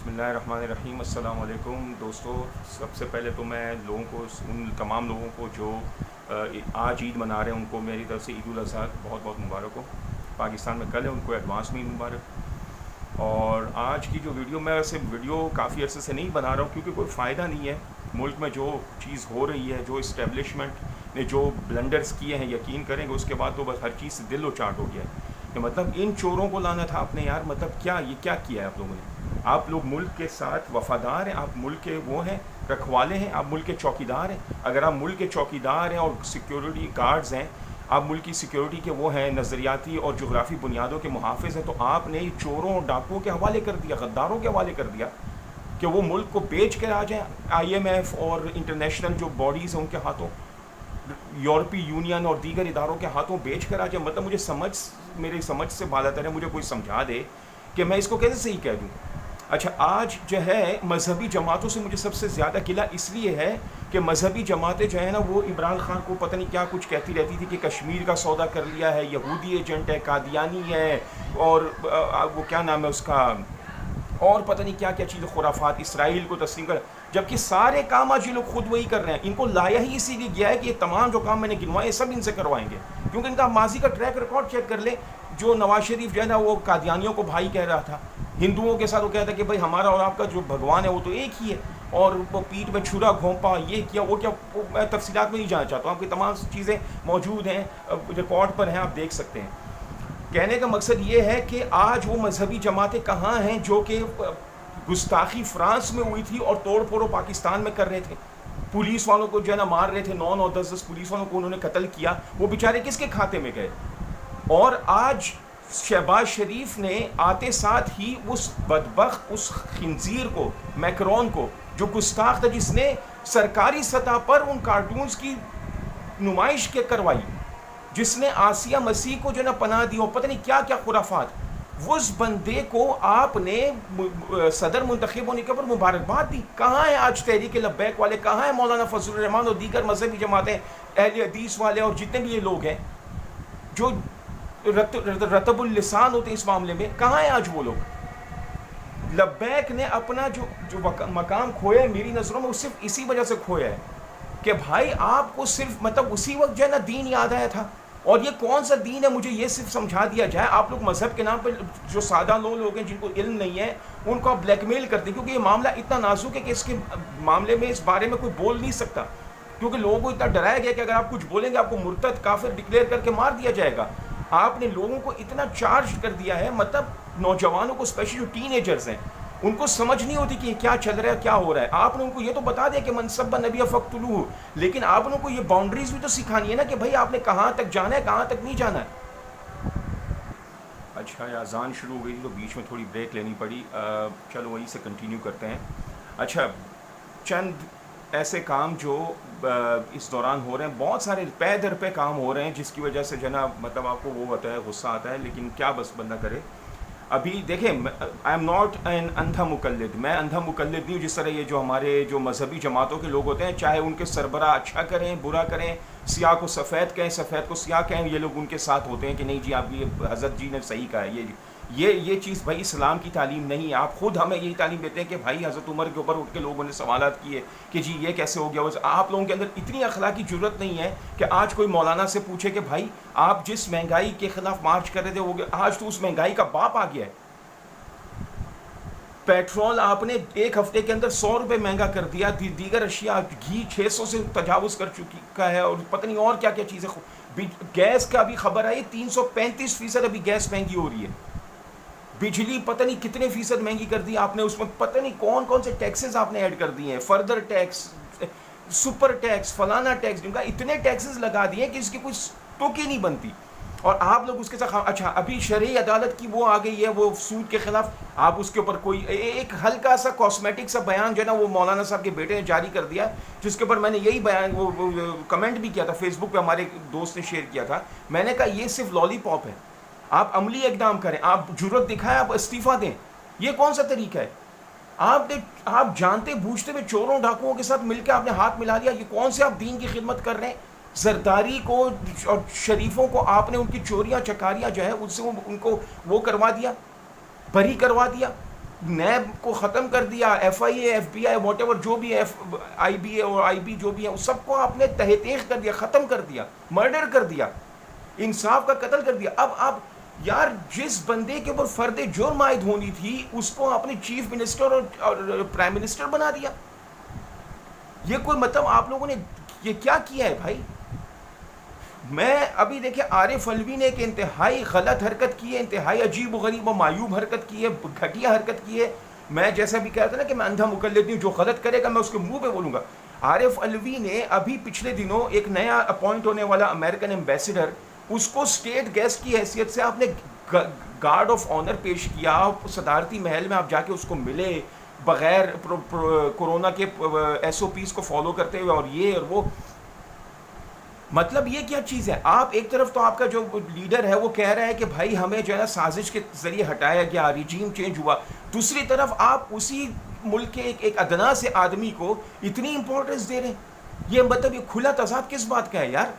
بسم اللہ الرحمن الرحیم۔ السلام علیکم دوستو، سب سے پہلے تو میں لوگوں کو، ان تمام لوگوں کو جو آج عید منا رہے ہیں، ان کو میری طرف سے عید الاضحیٰ بہت بہت مبارک ہو۔ پاکستان میں کل ہے، ان کو ایڈوانس میں مبارک۔ اور آج کی جو ویڈیو، میں ویسے ویڈیو کافی عرصے سے نہیں بنا رہا ہوں کیونکہ کوئی فائدہ نہیں ہے۔ ملک میں جو چیز ہو رہی ہے، جو اسٹیبلشمنٹ نے جو بلنڈرز کیے ہیں، یقین کریں گے اس کے بعد تو بس ہر چیز سے دل و چاٹ ہو گیا ہے کہ مطلب ان چوروں کو لانا تھا آپ نے یار، مطلب کیا یہ کیا کیا ہے آپ لوگوں نے؟ آپ لوگ ملک کے ساتھ وفادار ہیں، آپ ملک کے وہ ہیں، رکھوالے ہیں، آپ ملک کے چوکیدار ہیں۔ اگر آپ ملک کے چوکیدار ہیں اور سیکیورٹی گارڈز ہیں، آپ ملک کی سیکیورٹی کے وہ ہیں، نظریاتی اور جغرافی بنیادوں کے محافظ ہیں، تو آپ نے چوروں اور ڈاکوؤں کے حوالے کر دیا، غداروں کے حوالے کر دیا کہ وہ ملک کو بیچ کر آ جائیں آئی ایم ایف اور انٹرنیشنل جو باڈیز ہیں ان کے ہاتھوں، یورپی یونین اور دیگر اداروں کے ہاتھوں بیچ کر آ جائے۔ مطلب میری سمجھ سے بالاتر ہے، مجھے کوئی سمجھا دے کہ میں اس کو کیسے صحیح کہہ دوں۔ اچھا، آج جو ہے مذہبی جماعتوں سے مجھے سب سے زیادہ گلہ اس لیے ہے کہ مذہبی جماعتیں جو ہیں نا، وہ عمران خان کو پتہ نہیں کیا کچھ کہتی رہتی تھی کہ کشمیر کا سودا کر لیا ہے، یہودی ایجنٹ ہے، قادیانی ہے، اور وہ کیا نام ہے اس کا، اور پتہ نہیں کیا کیا چیزیں، خرافات، اسرائیل کو تسلیم کر، جبکہ سارے کام آج یہ لوگ خود وہی کر رہے ہیں۔ ان کو لایا ہی اسی لیے گیا ہے کہ یہ تمام جو کام میں نے گنوائے سب ان سے کروائیں گے، کیونکہ ان کا ماضی کا ٹریک ریکارڈ چیک کر لیں۔ جو نواز شریف جو ہے نا، وہ قادیانیوں کو بھائی کہہ رہا تھا، ہندوؤں کے ساتھ وہ کہتا ہے کہ بھائی ہمارا اور آپ کا جو بھگوان ہے وہ تو ایک ہی ہے، اور وہ پیٹھ میں چھرا گھونپا، یہ کیا وہ کیا، میں تفصیلات میں نہیں جانا چاہتا ہوں، آپ کی تمام چیزیں موجود ہیں، ریکارڈ پر ہیں، آپ دیکھ سکتے ہیں۔ کہنے کا مقصد یہ ہے کہ آج وہ مذہبی جماعتیں کہاں ہیں جو کہ گستاخی فرانس میں ہوئی تھی اور توڑ پھوڑ پاکستان میں کر رہے تھے، پولیس والوں کو جو ہے نا مار رہے تھے، 9 10 پولیس والوں کو انہوں نے قتل کیا، وہ بیچارے کس کے کھاتے میں گئے؟ اور آج شہباز شریف نے آتے ساتھ ہی اس بدبخت، اس خنزیر کو، میکرون کو، جو گستاخ تھا، جس نے سرکاری سطح پر ان کارٹونز کی نمائش کے کروائی، جس نے آسیہ مسیح کو جو نا پناہ دی، اور پتہ نہیں کیا کیا خرافات، اس بندے کو آپ نے صدر منتخب ہونے کے اوپر مبارکباد دی۔ کہاں ہیں آج تحریک لبیک والے؟ کہاں ہیں مولانا فضل الرحمان اور دیگر مذہبی جماعتیں، اہل حدیث والے اور جتنے بھی یہ لوگ ہیں جو رطب اللسان ہوتے ہیں اس معاملے میں؟ کہاں ہیں آج وہ لوگ؟ لبیک نے اپنا جو مقام کھویا ہے، میری نظروں میں وہ صرف اسی وجہ سے کھویا ہے کہ بھائی آپ کو صرف مطلب اسی وقت جو ہے نا دین یاد آیا تھا، اور یہ کون سا دین ہے مجھے یہ صرف سمجھا دیا جائے۔ آپ لوگ مذہب کے نام پہ جو سادہ لوگ ہیں، جن کو علم نہیں ہے، ان کو آپ بلیک میل کرتے ہیں، کیونکہ یہ معاملہ اتنا نازک ہے کہ اس کے معاملے میں، اس بارے میں کوئی بول نہیں سکتا، کیونکہ لوگوں کو اتنا ڈرایا گیا کہ اگر آپ کچھ بولیں گے آپ کو مرتد کافر ڈکلیئر کر کے مار دیا جائے گا۔ آپ نے لوگوں کو اتنا چارج کر دیا ہے، مطلب نوجوانوں کو، اسپیشلی جو ٹین ایجرز ہیں، ان کو سمجھ نہیں ہوتی کہ یہ کیا چل رہا ہے، کیا ہو رہا ہے۔ آپ نے ان کو یہ تو بتا دیا کہ من سب نبی فقتلوہ، لیکن آپ نے ان کو یہ باؤنڈریز بھی تو سکھانی ہے نا کہ بھائی آپ نے کہاں تک جانا ہے، کہاں تک نہیں جانا ہے۔ اچھا، اذان شروع ہو گئی تو بیچ میں تھوڑی بریک لینی پڑی، چلو وہیں سے کنٹینیو کرتے ہیں۔ اچھا، چند ایسے کام جو اس دوران ہو رہے ہیں، بہت سارے پے در پہ کام ہو رہے ہیں، جس کی وجہ سے جناب مطلب آپ کو وہ ہوتا ہے، غصہ آتا ہے، لیکن کیا بس بندہ کرے۔ ابھی دیکھیں، آئی ایم ناٹ این اندھا مقلد، میں اندھا مقلد نہیں ہوں، جس طرح یہ جو ہمارے جو مذہبی جماعتوں کے لوگ ہوتے ہیں، چاہے ان کے سربراہ اچھا کریں برا کریں، سیاہ کو سفید کہیں، سفید کو سیاہ کہیں، یہ لوگ ان کے ساتھ ہوتے ہیں کہ نہیں جی آپ یہ حضرت جی نے صحیح کہا ہے۔ یہ چیز بھائی اسلام کی تعلیم نہیں ہے۔ آپ خود ہمیں یہی تعلیم دیتے ہیں کہ بھائی حضرت عمر کے اوپر اٹھ کے لوگوں نے سوالات کیے کہ جی یہ کیسے ہو گیا۔ آپ لوگوں کے اندر اتنی اخلاقی جرت نہیں ہے کہ آج کوئی مولانا سے پوچھے کہ بھائی آپ جس مہنگائی کے خلاف مارچ کر رہے تھے، وہ آج تو اس مہنگائی کا باپ آ گیا ہے۔ پیٹرول آپ نے ایک ہفتے کے اندر 100 روپے مہنگا کر دیا، دیگر اشیاء، گھی 600 سے تجاوز کر چکا ہے، اور پتہ نہیں اور کیا کیا چیزیں۔ گیس کا بھی خبر آئی، 335% ابھی گیس مہنگی ہو رہی ہے۔ بجلی پتہ نہیں کتنے فیصد مہنگی کر دی آپ نے، اس میں پتہ نہیں کون کون سے ٹیکسز آپ نے ایڈ کر دیے ہیں، فردر ٹیکس، سپر ٹیکس، فلانا ٹیکس، جن کا اتنے ٹیکسز لگا دیے کہ اس کی کوئی ٹوک ہی نہیں بنتی، اور آپ لوگ اس کے ساتھ۔ اچھا، ابھی شرعی عدالت کی وہ آ گئی ہے، وہ سود کے خلاف، آپ اس کے اوپر کوئی ایک ہلکا سا کاسمیٹک سا بیان جو ہے نا، وہ مولانا صاحب کے بیٹے نے جاری کر دیا، جس کے اوپر میں نے یہی بیان وہ کمنٹ بھی کیا تھا فیس بک پہ، ہمارے دوست نے شیئر کیا تھا۔ میں نے کہا یہ صرف لالی پاپ ہے، آپ عملی اقدام کریں، آپ جرت دکھائیں، آپ استعفیٰ دیں۔ یہ کون سا طریقہ ہے؟ آپ جانتے بوجھتے ہوئے چوروں ڈاکوؤں کے ساتھ مل کے آپ نے ہاتھ ملا لیا، یہ کون سے آپ دین کی خدمت کر رہے ہیں؟ زرداری کو اور شریفوں کو آپ نے ان کی چوریاں چکاریاں جو ہے ان سے ان کو وہ کروا دیا، بری کروا دیا۔ نیب کو ختم کر دیا, F I A, F B I, whatever جو بھی ایف آئی بی اے اور آئی بی جو بھی ہے, اس سب کو آپ نے تہہ تیغ کر دیا, ختم کر دیا, مرڈر کر دیا, انصاف کا قتل کر دیا. اب آپ یار جس بندے کے اوپر فرد جرم عائد ہونی تھی اس کو آپ نے چیف منسٹر اور پرائم منسٹر بنا دیا. یہ کوئی مطلب آپ لوگوں نے یہ کیا کیا ہے بھائی؟ میں ابھی دیکھیں عارف علوی نے ایک انتہائی غلط حرکت کی ہے, انتہائی عجیب و غریب و معیوب حرکت کی ہے, گھٹیا حرکت کی ہے. میں جیسا بھی کہتا نا کہ میں اندھا مقلد ہوں, جو غلط کرے گا میں اس کے منہ پہ بولوں گا. عارف علوی نے ابھی پچھلے دنوں ایک نیا اپوائنٹ ہونے والا امریکن ایمبیسڈر, اس کو اسٹیٹ گیسٹ کی حیثیت سے آپ نے گارڈ آف آنر پیش کیا, صدارتی محل میں آپ جا کے اس کو ملے بغیر کورونا کے ایس او پیز کو فالو کرتے ہوئے, اور یہ اور وہ. مطلب یہ کیا چیز ہے؟ آپ ایک طرف تو آپ کا جو لیڈر ہے وہ کہہ رہا ہے کہ بھائی ہمیں جو ہے نا سازش کے ذریعے ہٹایا گیا, ریجیم چینج ہوا, دوسری طرف آپ اسی ملک کے ایک ادنا سے آدمی کو اتنی امپورٹنس دے رہے ہیں. یہ مطلب یہ کھلا تضاد کس بات کا ہے یار؟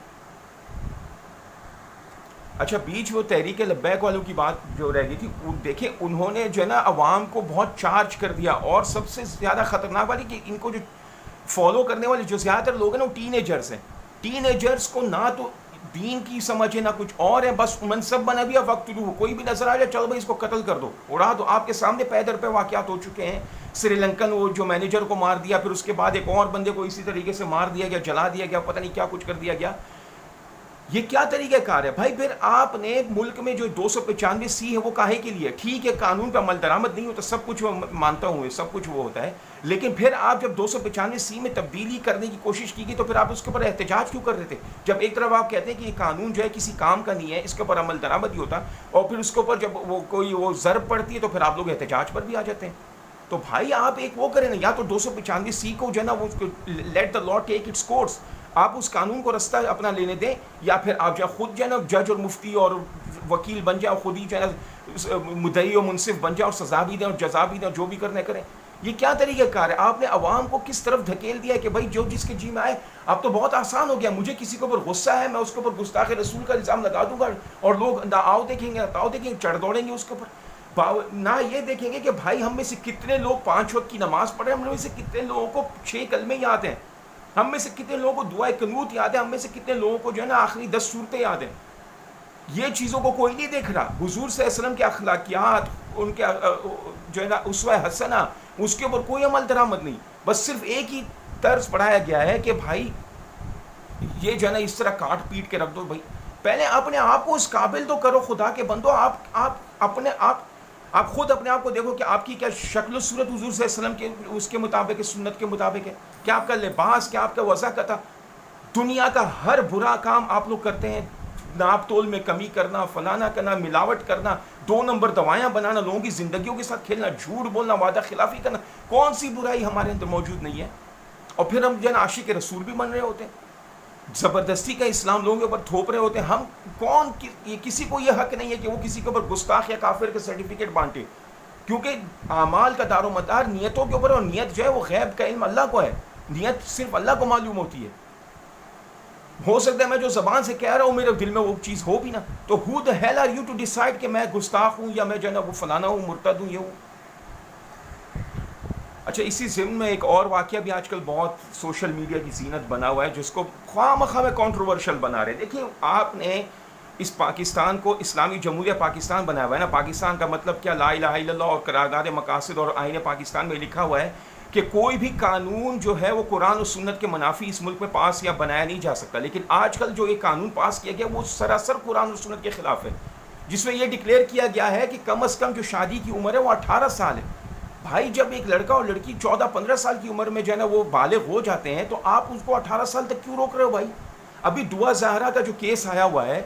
اچھا بیچ وہ تحریک لبیک والوں کی بات جو رہ گئی تھی, دیکھیں انہوں نے جو ہے نا عوام کو بہت چارج کر دیا, اور سب سے زیادہ خطرناک والی کہ ان کو جو فالو کرنے والے جو زیادہ تر لوگ ہیں نا وہ ٹین ایجرز ہیں. ٹین ایجرز کو نہ تو دین کی سمجھ ہے نہ کچھ اور ہے, بس منصب بنا دیا, وقت لو کوئی بھی نظر آ جائے چلو بھائی اس کو قتل کر دو, اڑا دو. آپ کے سامنے پیدر پہ واقعات ہو چکے ہیں. سری لنکن وہ جو مینیجر کو مار دیا, پھر اس کے بعد ایک اور بندے کو اسی طریقے سے مار دیا گیا, جلا دیا گیا, پتہ نہیں کیا کچھ کر دیا گیا. یہ کیا طریقہ کار ہے بھائی؟ پھر آپ نے ملک میں جو 295 سی ہے وہ کاہے کے لیے؟ ٹھیک ہے قانون پہ عمل درآمد نہیں ہوتا, سب کچھ مانتا ہوں, سب کچھ وہ ہوتا ہے, لیکن پھر آپ جب 295 سی میں تبدیلی کرنے کی کوشش کی گئی تو پھر آپ اس کے اوپر احتجاج کیوں کر رہے تھے؟ جب ایک طرف آپ کہتے ہیں کہ یہ قانون جو ہے کسی کام کا نہیں ہے, اس کے اوپر عمل درآمد ہی ہوتا, اور پھر اس کے اوپر جب وہ کوئی وہ ضرب پڑتی ہے تو پھر آپ لوگ احتجاج پر بھی آ جاتے ہیں. تو بھائی آپ ایک وہ کریں نا, یا تو 295 سی کو جو ہے نا وہ let the law take its course, آپ اس قانون کو رستہ اپنا لینے دیں, یا پھر آپ جو خود جو ہے نا جج اور مفتی اور وکیل بن جائیں, خود ہی جو ہے نا مدعی و منصف بن جائیں, اور سزا بھی دیں اور جزا بھی دیں, جو بھی کرنا کریں. یہ کیا طریقہ کار ہے؟ آپ نے عوام کو کس طرف دھکیل دیا ہے کہ بھائی جو جس کے جی میں آئے. اب تو بہت آسان ہو گیا, مجھے کسی کے اوپر غصہ ہے میں اس کے اوپر گستاخ رسول کا الزام لگا دوں گا, اور لوگ آؤ دیکھیں گے آؤ دیکھیں گے چڑھ دوڑیں گے اس کے اوپر. نہ یہ دیکھیں گے کہ بھائی ہم میں سے کتنے لوگ 5 وقت کی نماز پڑھے, ہم میں سے کتنے لوگوں کو 6 کلمے یاد ہیں, ہم میں سے کتنے لوگوں کو دعائے قنوت یاد ہے, ہم میں سے کتنے لوگوں کو جو ہے نا آخری 10 صورتیں یاد ہیں. یہ چیزوں کو کوئی نہیں دیکھ رہا. حضور صلی اللہ علیہ وسلم کے اخلاقیات, ان کے جو ہے نا اسوہ حسنہ, اس کے اوپر کوئی عمل درآمد نہیں. بس صرف ایک ہی طرز پڑھایا گیا ہے کہ بھائی یہ جو ہے نا اس طرح کاٹ پیٹ کے رکھ دو. بھائی پہلے اپنے آپ کو اس قابل تو کرو, خدا کے بندو. آپ خود اپنے آپ کو دیکھو کہ آپ کی کیا شکل و صورت حضور صلی اللہ علیہ وسلم کے اس کے مطابق ہے, سنت کے مطابق ہے. کیا آپ کا لباس, کیا آپ کا وضع کا تھا؟ دنیا کا ہر برا کام آپ لوگ کرتے ہیں, ناپ تول میں کمی کرنا, فلانا کرنا, ملاوٹ کرنا, 2 نمبر دوائیاں بنانا, لوگوں کی زندگیوں کے ساتھ کھیلنا, جھوٹ بولنا, وعدہ خلافی کرنا. کون سی برائی ہمارے اندر موجود نہیں ہے؟ اور پھر ہم جو ہے نا عاشق رسول بھی بن رہے ہوتے ہیں, زبردستی کا اسلام لوگوں کے اوپر تھوپ رہے ہوتے ہیں. ہم کون, کسی کو یہ حق نہیں ہے کہ وہ کسی کے اوپر گستاخ یا کافر کے سرٹیفکیٹ بانٹے, کیونکہ اعمال کا دار و مدار نیتوں کے اوپر, اور نیت جو ہے وہ غیب کا علم اللہ کو ہے, نیت صرف اللہ کو معلوم ہوتی ہے. ہو سکتا ہے میں جو زبان سے کہہ رہا ہوں میرے دل میں وہ چیز ہو بھی نا, تو who the hell are you to decide کہ میں گستاخ ہوں یا میں جو ہے نا وہ فلانا ہوں, مرتد ہوں, یہ ہوں. اچھا اسی ضمن میں ایک اور واقعہ بھی آج کل بہت سوشل میڈیا کی زینت بنا ہوا ہے, جس کو خواہ مخواہ میں کنٹروورشل بنا رہے ہیں. دیکھیں آپ نے اس پاکستان کو اسلامی جمہوریہ پاکستان بنایا ہوا ہے نا. پاکستان کا مطلب کیا؟ لا الہ الا اللہ, اور قرارداد مقاصد اور آئین پاکستان میں لکھا ہوا ہے کہ کوئی بھی قانون جو ہے وہ قرآن و سنت کے منافی اس ملک میں پاس یا بنایا نہیں جا سکتا. لیکن آج کل جو یہ قانون پاس کیا گیا وہ سراسر قرآن و سنت کے خلاف ہے, جس میں یہ ڈکلیئر کیا گیا ہے کہ کم از کم جو شادی کی عمر ہے وہ 18 سال ہے. بھائی جب ایک لڑکا اور لڑکی 14-15 سال کی عمر میں جو ہے نا وہ بالغ ہو جاتے ہیں, تو آپ اس کو 18 سال تک کیوں روک رہے ہو بھائی؟ ابھی دعا زہرا کا جو کیس آیا ہوا ہے,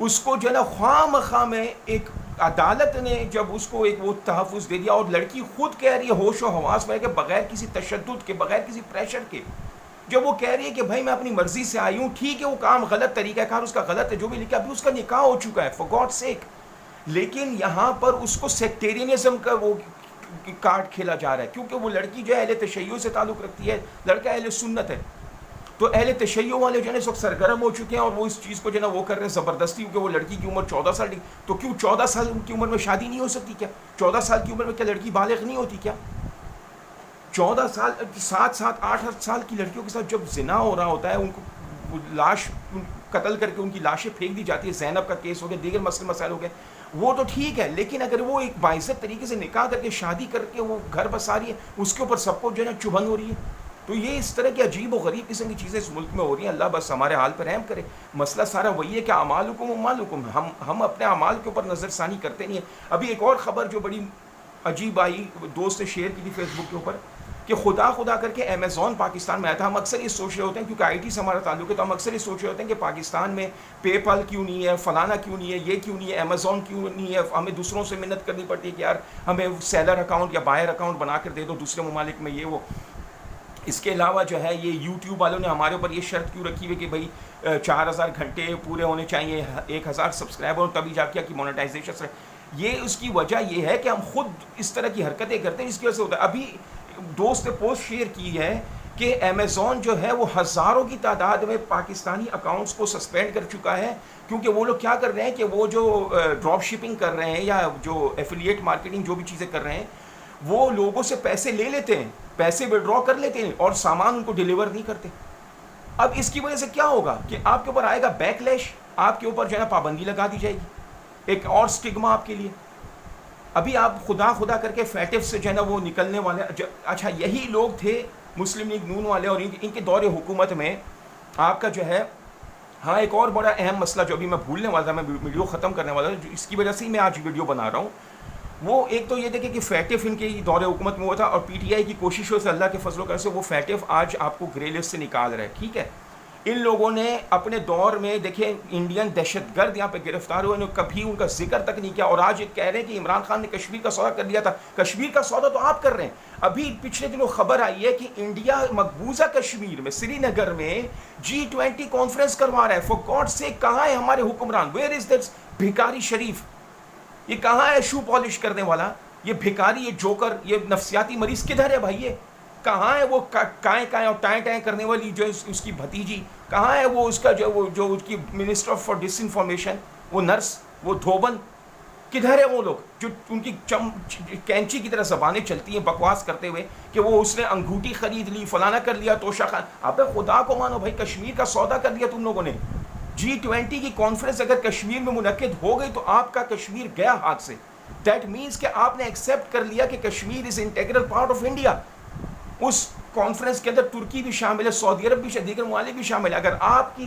اس کو جو ہے نا خواہ مخواہ میں ایک عدالت نے جب اس کو ایک وہ تحفظ دے دیا, اور لڑکی خود کہہ رہی ہے ہوش و حواس میں کہ بغیر کسی تشدد کے, بغیر کسی پریشر کے, جب وہ کہہ رہی ہے کہ بھائی میں اپنی مرضی سے آئی ہوں, ٹھیک ہے وہ کام غلط, طریقہ کار اس کا غلط ہے, جو بھی لکھا, ابھی اس کا نکاح ہو چکا ہے فار گاڈ سیک. لیکن یہاں پر اس کو سیکٹیرینزم کا وہ کارڈ کھیلا جا رہا ہے, کیونکہ وہ لڑکی جو ہے اہل تشیع سے تعلق رکھتی ہے, لڑکا اہل سنت ہے. تو اہل تشیع والے جو ہے اس وقت سرگرم ہو چکے ہیں اور وہ اس چیز کو جو ہے نا وہ کر رہے ہیں زبردستی، کیونکہ وہ لڑکی کی عمر 14 سال تو کیوں 14 سال کی عمر میں شادی نہیں ہو سکتی کیا؟ 14 سال کی عمر میں کیا لڑکی بالغ نہیں ہوتی کیا؟ 14 سال 7 8 سال کی لڑکیوں کے ساتھ جب زنا ہو رہا ہوتا ہے، ان کو لاش قتل کر کے ان کی لاشیں پھینک دی جاتی ہے، زینب کا کیس ہو گیا، دیگر مسائل ہو گئے، وہ تو ٹھیک ہے، لیکن اگر وہ ایک باعزت طریقے سے نکاح کر کے شادی کر کے وہ گھر بسا رہی ہے، اس کے اوپر سب کو جو ہے نا چبھن ہو رہی ہے، تو یہ اس طرح کی عجیب و غریب قسم کی چیزیں اس ملک میں ہو رہی ہیں. اللہ بس ہمارے حال پر رحم کرے. مسئلہ سارا وہی ہے کہ اعمالکم ومالکم، ہم اپنے اعمال کے اوپر نظر ثانی کرتے نہیں ہیں. ابھی ایک اور خبر جو بڑی عجیب آئی، دوست نے شیئر کی تھی فیس بک کے اوپر، کہ خدا کر کے امیزون پاکستان میں آیا تھا. ہم اکثر یہ سوچ رہے ہوتے ہیں کیونکہ آئی ٹی سے ہمارا تعلق ہے، تو ہم اکثر یہ سوچ رہے ہوتے ہیں کہ پاکستان میں پے پال کیوں نہیں ہے، فلانا کیوں نہیں ہے، یہ کیوں نہیں ہے، امیزون کیوں نہیں ہے. ہمیں دوسروں سے منت کرنی پڑتی ہے کہ یار ہمیں سیلر اکاؤنٹ یا بائر اکاؤنٹ بنا کر دے دو دوسرے ممالک میں، یہ وہ. اس کے علاوہ جو ہے یہ یوٹیوب والوں نے ہمارے اوپر یہ شرط کیوں رکھی ہوئی کہ بھائی 4000 گھنٹے پورے ہونے چاہیے، 1000 سبسکرائبر تبھی جا کے مونیٹائزیشن سے. یہ اس کی وجہ یہ ہے کہ ہم خود اس طرح کی حرکتیں کرتے ہیں جس کی وجہ سے ہوتا ہے. ابھی دوست نے پوسٹ شیئر کی ہے کہ امیزون جو ہے وہ ہزاروں کی تعداد میں پاکستانی اکاؤنٹس کو سسپینڈ کر چکا ہے، کیونکہ وہ لوگ کیا کر رہے ہیں کہ وہ جو ڈراپ شپنگ کر رہے ہیں یا جو ایفیلیٹ مارکیٹنگ جو بھی چیزیں کر رہے ہیں، وہ لوگوں سے پیسے لے لیتے ہیں، پیسے وڈرا کر لیتے ہیں اور سامان ان کو ڈیلیور نہیں کرتے. اب اس کی وجہ سے کیا ہوگا کہ آپ کے اوپر آئے گا بیک لیش، آپ کے اوپر جو ہے نا پابندی لگا دی جائے گی، ایک اور سٹگما آپ کے لیے. ابھی آپ خدا کر کے فیٹف سے جو ہے نا وہ نکلنے والے، اچھا یہی لوگ تھے مسلم لیگ نون والے، اور ان کے دور حکومت میں آپ کا جو ہے. ہاں ایک اور بڑا اہم مسئلہ جو ابھی میں بھولنے والا تھا، میں ویڈیو ختم کرنے والا تھا، اس کی وجہ سے ہی میں آج ویڈیو بنا رہا ہوں. وہ ایک تو یہ دیکھیں کہ فیٹف ان کے دور حکومت میں ہوا تھا، اور پی ٹی آئی کی کوششوں سے، اللہ کے فضل و کرم سے، وہ فیٹف آج آپ کو گرے لسٹ سے نکال رہا ہے. ٹھیک ہے، ان لوگوں نے اپنے دور میں دیکھیں انڈین دہشت گرد یہاں پہ گرفتار ہوئے، انہوں نے کبھی ان کا ذکر تک نہیں کیا، اور آج یہ کہہ رہے ہیں کہ عمران خان نے کشمیر کا سودا کر لیا تھا. کشمیر کا سودا تو آپ کر رہے ہیں. ابھی پچھلے دنوں خبر آئی ہے کہ انڈیا مقبوضہ کشمیر میں سری نگر میں G20 کانفرنس کروا رہا ہے. فور گاڈ سے کہاں ہے ہمارے حکمران؟ ویئر از دیٹ بھکاری شریف؟ یہ کہاں ہے شو پالش کرنے والا؟ یہ بھکاری، یہ جوکر، یہ نفسیاتی مریض کدھر ہے بھائی؟ یہ کہاں ہے وہ کائیں اور ٹائیں کرنے والی جو اس کی بھتیجی؟ کہاں ہے وہ اس کا جو اس کی منسٹر فار ڈس انفارمیشن، وہ نرس، وہ دھوبن؟ کدھر ہے وہ لوگ جو ان کی کینچی کی طرح زبانیں چلتی ہیں بکواس کرتے ہوئے کہ وہ اس نے انگوٹھی خرید لی، فلانا کر لیا، توشہ خان؟ اب خدا کو مانو بھائی، کشمیر کا سودا کر لیا تم لوگوں نے. G20 کی کانفرنس اگر کشمیر میں منعقد ہو گئی تو آپ کا کشمیر گیا ہاتھ سے. دیٹ مینس کہ آپ نے ایکسیپٹ کر لیا کہ Kashmir is integral part of India. اس کانفرنس کے اندر ترکی بھی شامل ہے، سعودی عرب بھی، دیگر ممالک بھی شامل ہے. اگر آپ کی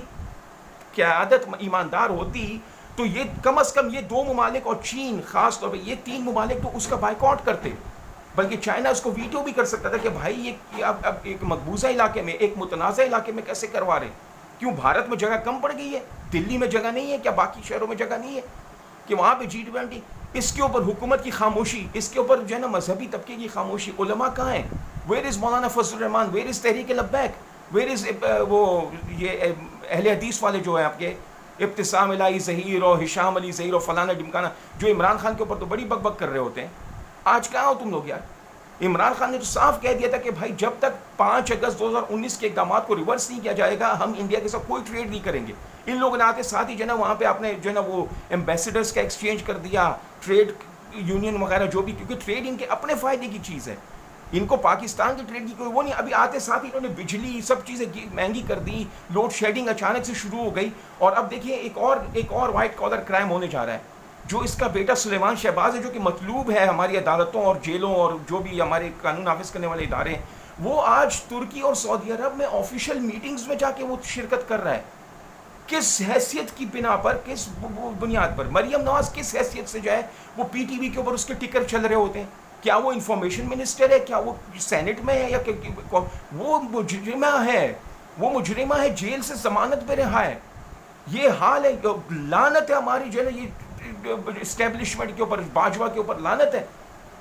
قیادت ایماندار ہوتی تو یہ کم از کم یہ دو ممالک اور چین خاص طور پہ، یہ 3 ممالک تو اس کا بائیکاٹ کرتے. بلکہ چائنا اس کو ویٹو بھی کر سکتا تھا کہ بھائی یہ اب ایک مقبوضہ علاقے میں، ایک متنازع علاقے میں کیسے کروا رہے ہیں؟ کیوں بھارت میں جگہ کم پڑ گئی ہے؟ دلی میں جگہ نہیں ہے کیا؟ باقی شہروں میں جگہ نہیں ہے کہ وہاں پہ G20؟ اس کے اوپر حکومت کی خاموشی، اس کے اوپر جو ہے نا مذہبی طبقے کی خاموشی. علماء کہاں ہیں؟ Where is Maulana Fazal Rahman? Where is Tehreek Labbaik? Where is وہ یہ اہل حدیث والے جو ہیں آپ کے ابتسام الہی ظہیر اور ہشام علی ظہیر اور فلانا ڈمکانا، جو عمران خان کے اوپر تو بڑی بک بک کر رہے ہوتے ہیں؟ آج کہاں ہو تم لوگ یار؟ عمران خان نے تو صاف کہہ دیا تھا کہ بھائی جب تک 5 اگست 2019 کے اقدامات کو ریورس نہیں کیا جائے گا ہم انڈیا کے ساتھ کوئی ٹریڈ نہیں کریں گے. ان لوگوں نے آتے ساتھ ہی جو ہے نا وہاں پہ آپ نے جو ہے نا وہ ایمبیسڈرس کا ایکسچینج کر دیا، ٹریڈ یونین وغیرہ جو بھی، کیونکہ ٹریڈ ان کے اپنے فائدے کی چیز ہے، ان کو پاکستان کی ٹریڈ کی کوئی وہ نہیں. ابھی آتے ساتھ ہی انہوں نے بجلی سب چیزیں مہنگی کر دی، لوڈ شیڈنگ اچانک سے شروع ہو گئی. اور اب دیکھیے ایک اور وائٹ کالر کرائم ہونے جا رہا ہے، جو اس کا بیٹا سلیمان شہباز ہے، جو کہ مطلوب ہے ہماری عدالتوں اور جیلوں اور جو بھی ہمارے قانون نافذ کرنے والے ادارے ہیں. وہ آج ترکی اور سعودی عرب میں آفیشیل میٹنگز میں جا کے وہ شرکت کر رہا ہے. کس حیثیت کی بنا پر، کس بنیاد پر؟ مریم نواز کس حیثیت سے جو ہے وہ پی ٹی وی کے اوپر اس کے ٹکر چل رہے ہوتے ہیں؟ کیا وہ انفارمیشن منسٹر ہے؟ کیا وہ سینٹ میں ہے؟ یا وہ مجرمہ ہے، جیل سے ضمانت پہ رہا ہے. یہ حال ہے. لعنت ہے ہماری جو ہے نا یہ اسٹیبلشمنٹ کے اوپر، باجوہ کے اوپر لعنت ہے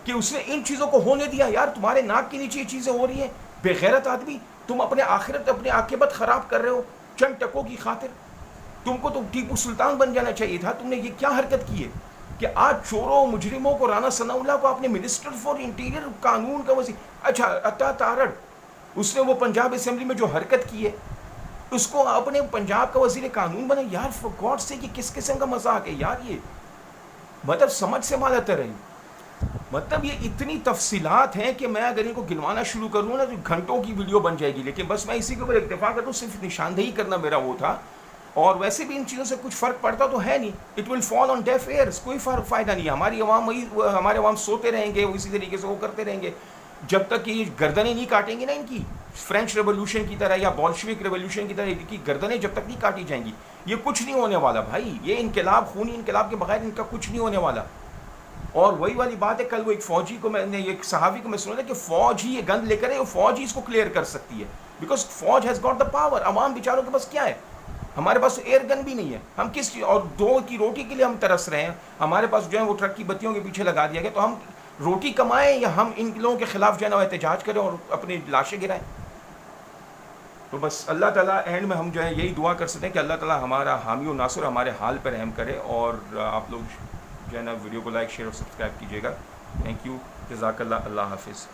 کہ اس نے ان چیزوں کو ہونے دیا. یار تمہارے ناک کے نیچے یہ چیزیں ہو رہی ہیں. بے غیرت آدمی، تم اپنے آخرت، اپنے عاقبت خراب کر رہے ہو چند ٹکوں کی خاطر. تم کو تو ٹیپو سلطان بن جانا چاہیے تھا. تم نے یہ کیا حرکت کی ہے کہ آج چوروں مجرموں کو، رانا ثناء اللہ کو آپ نے منسٹر فار انٹیریئر، قانون کا وزیر. اچھا عطا تارڑ، اس نے وہ پنجاب اسمبلی میں جو حرکت کی ہے، اس کو اپنے پنجاب کا وزیر قانون بنا. یار فار گاڈ سے یہ کس قسم کا مذاق ہے یار, یہ مطلب سمجھ سے مالا تر ہے. مطلب یہ اتنی تفصیلات ہیں کہ میں اگر ان کو گنوانا شروع کروں نا تو گھنٹوں کی ویڈیو بن جائے گی. لیکن بس میں اسی کے اوپر اکتفا کرتا ہوں, صرف نشاندہی کرنا میرا وہ تھا. اور ویسے بھی ان چیزوں سے کچھ فرق پڑتا تو ہے نہیں. It will fall on ڈیف years, کوئی فائدہ نہیں ہے. ہماری عوام ہمارے عوام سوتے رہیں گے, اسی طریقے سے وہ کرتے رہیں گے جب تک کہ یہ گردنیں نہیں کاٹیں گے نا ان کی, فرینچ ریولوشن کی طرح یا بولشوک ریولوشن کی طرح ان کی گردنیں جب تک نہیں کاٹی جائیں گی, یہ کچھ نہیں ہونے والا بھائی. یہ انقلاب, خونی انقلاب کے بغیر ان کا کچھ نہیں ہونے والا. اور وہی والی بات ہے, کل وہ ایک فوجی کو میں نے, ایک صحافی کو میں سنا تھا کہ فوج ہی یہ گند لے کر ہے, وہ فوج ہی اس کو کلیئر کر سکتی ہے, بیکاز فوج ہیز گاٹ دا پاور. عوام بیچاروں کے پاس کیا ہے, ہمارے پاس ایئر گن بھی نہیں ہے. ہم کس چیز, اور دو کی روٹی کے لیے ہم ترس رہے ہیں. ہمارے پاس جو ہے وہ ٹرک کی بتیوں کے پیچھے لگا دیا گیا, تو ہم روٹی کمائیں یا ہم ان لوگوں کے خلاف جو ہے نا احتجاج کریں اور اپنی لاشیں گرائیں. تو بس اللہ تعالیٰ اینڈ میں ہم جو ہے یہی دعا کر سکتے ہیں کہ اللہ تعالیٰ ہمارا حامی و ناصر, ہمارے حال پر رحم کرے. اور آپ لوگ جو ہے نا ویڈیو کو لائک, شیئر اور سبسکرائب کیجیے گا. تھینک یو, جزاک اللہ, اللہ حافظ.